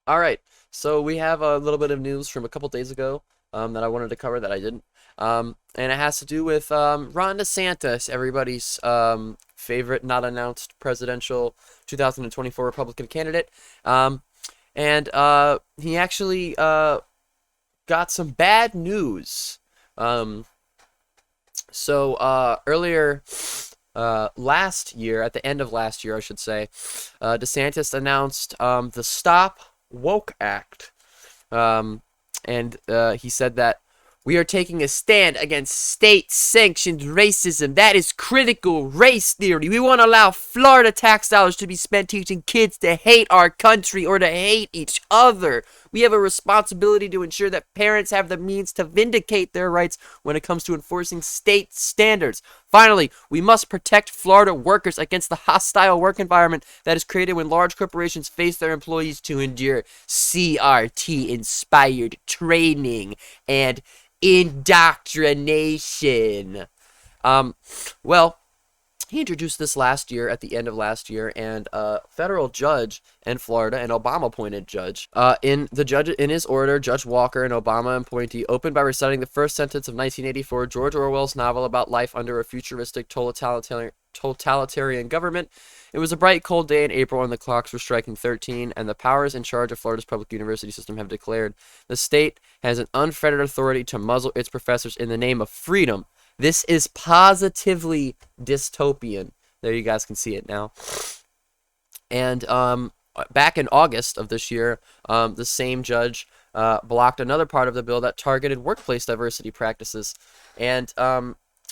All right, so we have a little bit of news from a couple days ago that I wanted to cover that I didn't. And it has to do with Ron DeSantis, everybody's favorite not announced presidential 2024 Republican candidate. And he actually got some bad news. Um, so earlier last year, at the end of last year, I should say, DeSantis announced the Stop Woke Act. And he said that we are taking a stand against state-sanctioned racism. That is critical race theory. We won't allow Florida tax dollars to be spent teaching kids to hate our country or to hate each other. We have a responsibility to ensure that parents have the means to vindicate their rights when it comes to enforcing state standards. Finally, we must protect Florida workers against the hostile work environment that is created when large corporations face their employees to endure CRT-inspired training and indoctrination. Um, well, he introduced this last year, at the end of last year, and a federal judge in Florida, an Obama-appointed judge, in his order, Judge Walker, an Obama appointee, opened by reciting the first sentence of 1984, George Orwell's novel about life under a futuristic totalitarian government. It was a bright, cold day in April, and the clocks were striking 13, and the powers in charge of Florida's public university system have declared the state has an unfettered authority to muzzle its professors in the name of freedom. This is positively dystopian. There, you guys can see it now. And back in August of this year, the same judge blocked another part of the bill that targeted workplace diversity practices. And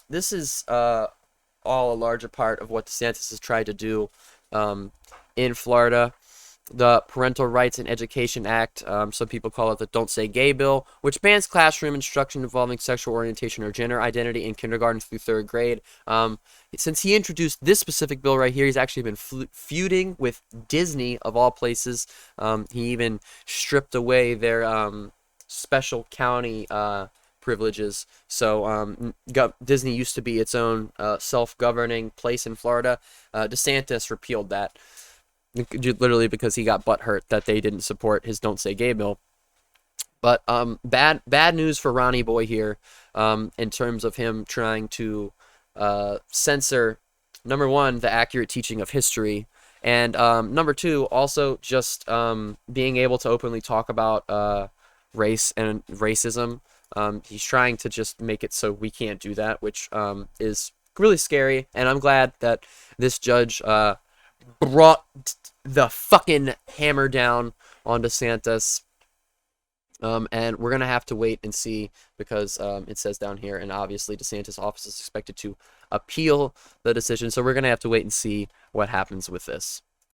this is all a larger part of what DeSantis has tried to do in Florida. The Parental Rights and Education Act, some people call it the Don't Say Gay bill, which bans classroom instruction involving sexual orientation or gender identity in kindergarten through third grade. Since he introduced this specific bill right here, he's actually been feuding with Disney, of all places. He even stripped away their special county privileges. So Disney used to be its own self-governing place in Florida. DeSantis repealed that. Literally because he got butthurt that they didn't support his Don't Say Gay bill. But bad news for Ronnie Boy here in terms of him trying to censor, number one, the accurate teaching of history, and number two, also just being able to openly talk about race and racism. He's trying to just make it so we can't do that, which is really scary, and I'm glad that this judge brought the fucking hammer down on DeSantis. And we're going to have to wait and see because it says down here, and obviously DeSantis' office is expected to appeal the decision. So we're going to have to wait and see what happens with this.